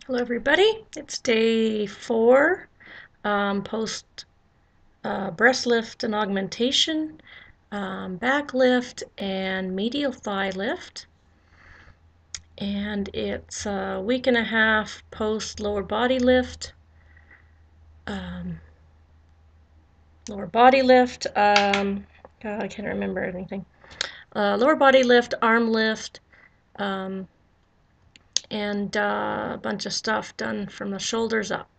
Hello everybody, it's day 4 post breast lift and augmentation, back lift and medial thigh lift, and it's a week and a half post lower body lift, I can't remember anything, lower body lift, arm lift, and a bunch of stuff done from the shoulders up.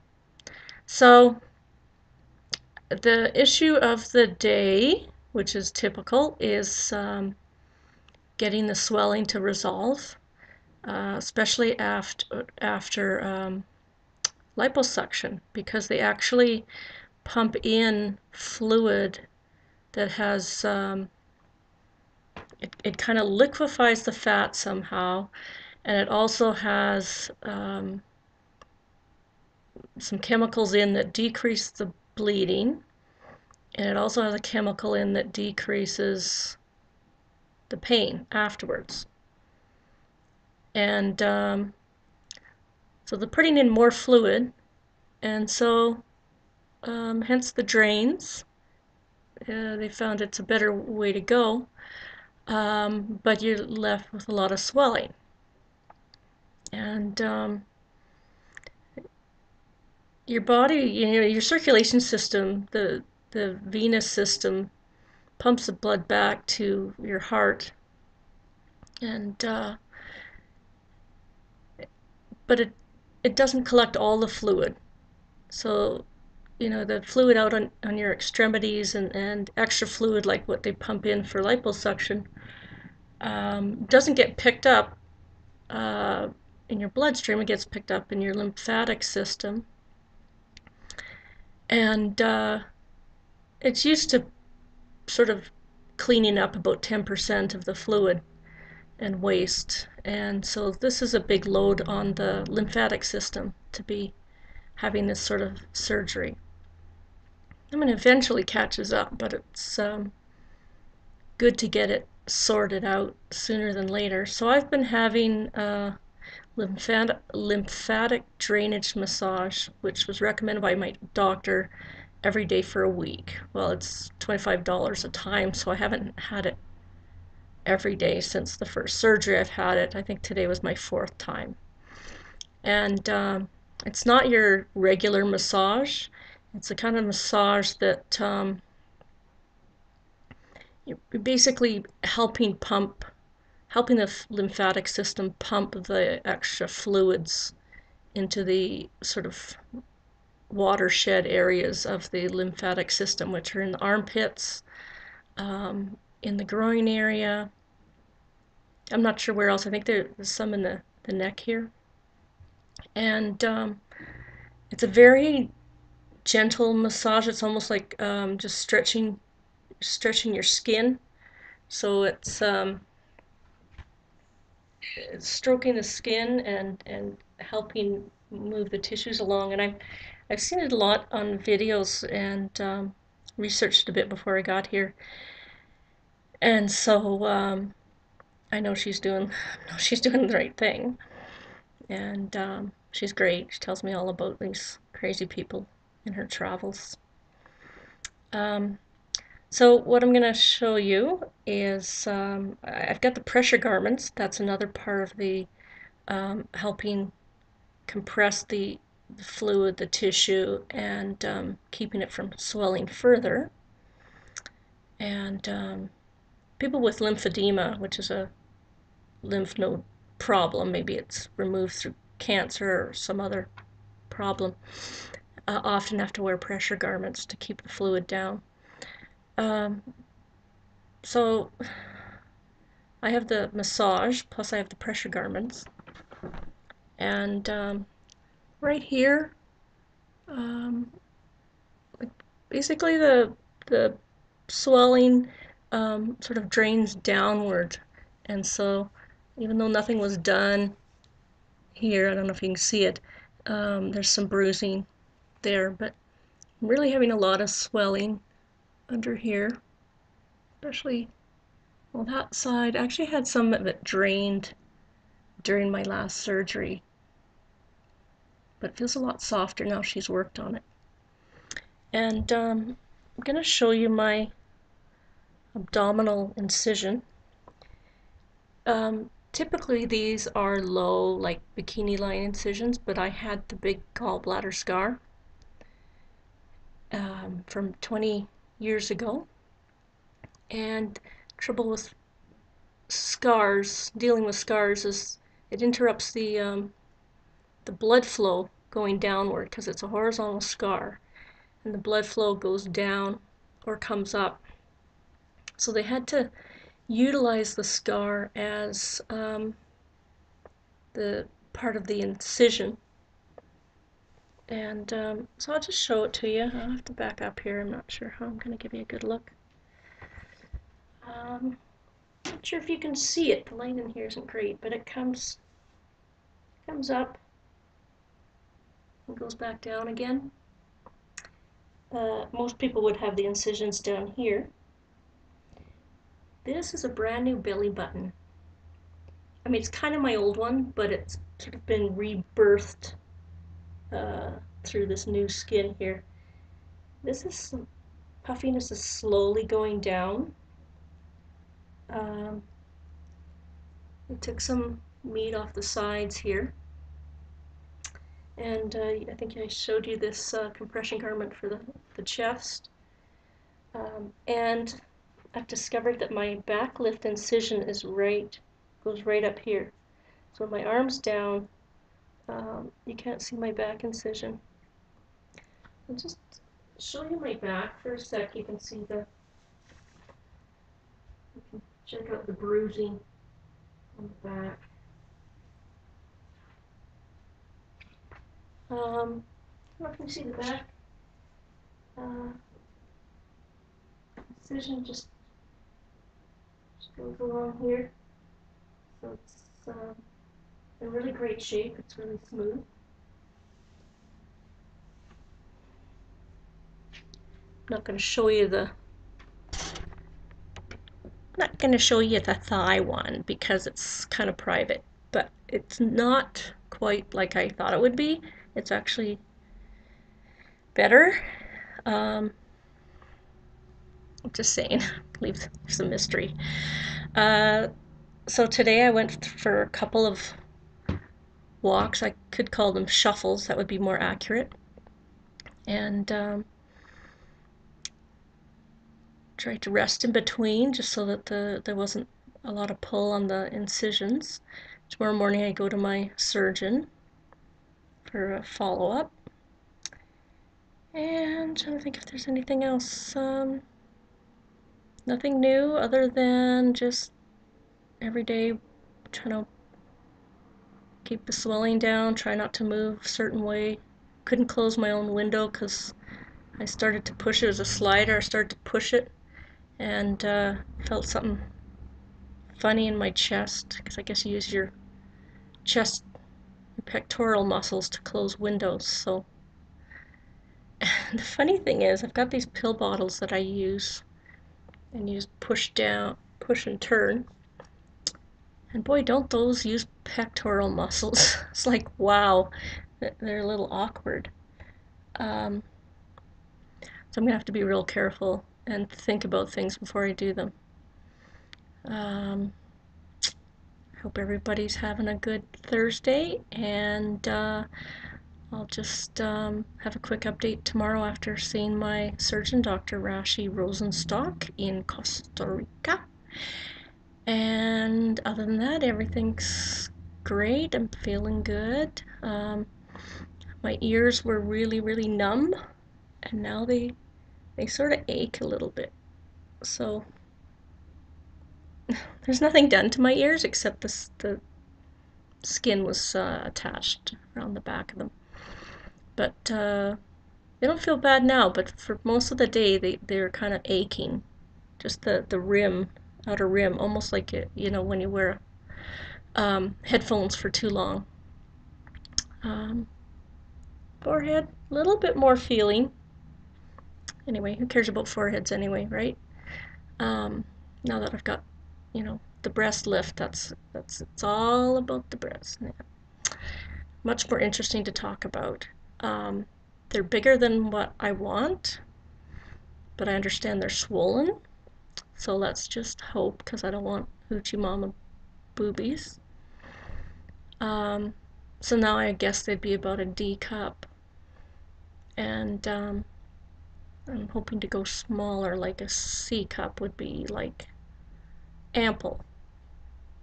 So the issue of the day, which is typical, is getting the swelling to resolve, especially after liposuction, because they actually pump in fluid that has, it kind of liquefies the fat somehow, and it also has some chemicals in that decrease the bleeding, and it also has a chemical in that decreases the pain afterwards. And so they're putting in more fluid, and so hence the drains. They found it's a better way to go, but you're left with a lot of swelling. And your body, your circulation system, the venous system, pumps the blood back to your heart, and but it doesn't collect all the fluid. So the fluid out on your extremities and extra fluid like what they pump in for liposuction doesn't get picked up in your bloodstream. It gets picked up in your lymphatic system, and it's used to sort of cleaning up about 10% of the fluid and waste. And so this is a big load on the lymphatic system to be having this sort of surgery. I mean, eventually catches up, but it's good to get it sorted out sooner than later. So I've been having lymphatic drainage massage, which was recommended by my doctor, every day for a week. Well, it's $25 a time, so I haven't had it every day since the first surgery I've had it. I think today was my 4th time. And it's not your regular massage. It's a kind of massage that you're basically helping the lymphatic system pump the extra fluids into the sort of watershed areas of the lymphatic system, which are in the armpits, in the groin area. I'm not sure where else. I think there's some in the neck here. And it's a very gentle massage. It's almost like just stretching your skin. So it's stroking the skin and helping move the tissues along. And I've seen it a lot on videos and researched a bit before I got here. And so I know she's doing the right thing. And she's great. She tells me all about these crazy people in her travels. So what I'm going to show you is I've got the pressure garments. That's another part of the helping compress the fluid, the tissue, and keeping it from swelling further. And people with lymphedema, which is a lymph node problem, maybe it's removed through cancer or some other problem, often have to wear pressure garments to keep the fluid down. So I have the massage, plus I have the pressure garments. And right here, basically the swelling sort of drains downward. And so even though nothing was done here, I don't know if you can see it, there's some bruising there, but I'm really having a lot of swelling under here, especially, well, that side. I actually had some of it drained during my last surgery. but it feels a lot softer now she's worked on it. And I'm going to show you my abdominal incision. Typically these are low, like bikini line incisions, but I had the big gallbladder scar from 20 years ago. And trouble with scars, dealing with scars, is it interrupts the blood flow going downward because it's a horizontal scar, and the blood flow goes down or comes up. So they had to utilize the scar as the part of the incision. And so I'll just show it to you. I'll have to back up here. I'm not sure how I'm going to give you a good look. Not sure if you can see it. The light in here isn't great, but it comes up and goes back down again. Most people would have the incisions down here. This is a brand new belly button. I mean, it's kind of my old one, but it's sort of been rebirthed through this new skin here. This is puffiness is slowly going down. I took some meat off the sides here, and I think I showed you this compression garment for the chest. And I've discovered that my back lift incision is goes right up here. So when my arm's down, you can't see my back incision. I'll just show you my back for a sec. You can check out the bruising on the back. I don't know if you see the back. Incision just goes along here. So it's in really great shape. It's really smooth. I'm not going to show you the thigh one because it's kind of private, but it's not quite like I thought it would be. It's actually better. Just saying, leave some mystery. So today I went for a couple of walks. I could call them shuffles, that would be more accurate. And tried to rest in between just so that there wasn't a lot of pull on the incisions. Tomorrow morning I go to my surgeon for a follow-up. And I'm trying to think if there's anything else. Nothing new other than just every day trying to keep the swelling down, try not to move a certain way. Couldn't close my own window because I started to push it as a slider. I started to push it and felt something funny in my chest, because I guess you use your chest, your pectoral muscles to close windows. So the funny thing is, I've got these pill bottles that I use, and you just push down, push and turn. And boy, don't those use pectoral muscles. It's like, wow, they're a little awkward. So I'm gonna have to be real careful and think about things before I do them. Hope everybody's having a good Thursday, and I'll just have a quick update tomorrow after seeing my surgeon, Dr. Rosenstock in Costa Rica. And other than that, everything's great. I'm feeling good. My ears were really, really numb, and now they sort of ache a little bit. So there's nothing done to my ears except the skin was attached around the back of them. But they don't feel bad now, but for most of the day they're kind of aching. Just the rim, outer rim, almost like it, when you wear headphones for too long. Forehead, a little bit more feeling. Anyway, who cares about foreheads anyway, right? Now that I've got, the breast lift, it's all about the breast. Yeah. much more interesting to talk about. They're bigger than what I want, but I understand they're swollen. So let's just hope, because I don't want hoochie mama boobies. So now I guess they'd be about a D cup. And I'm hoping to go smaller, like a C cup would be like ample.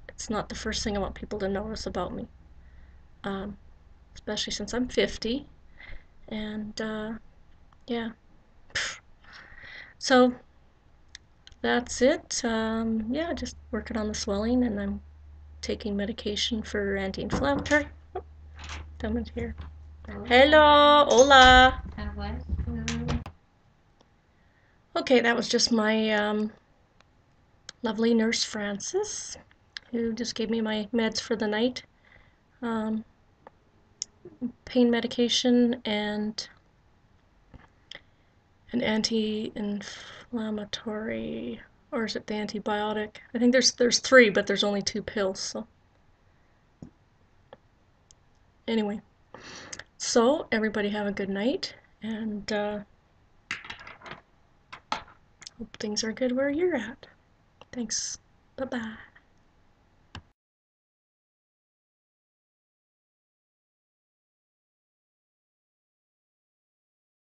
It's not the first thing I want people to notice about me, especially since I'm 50. And yeah. So that's it. Yeah, just working on the swelling, and I'm taking medication for anti-inflammatory. Oh, someone's here. Hello, hola. Okay, that was just my lovely nurse Frances, who just gave me my meds for the night. Pain medication and an anti-inflammatory, or is it the antibiotic? I think there's three, but there's only 2 pills. So anyway, so everybody have a good night, and hope things are good where you're at. Thanks. Bye bye.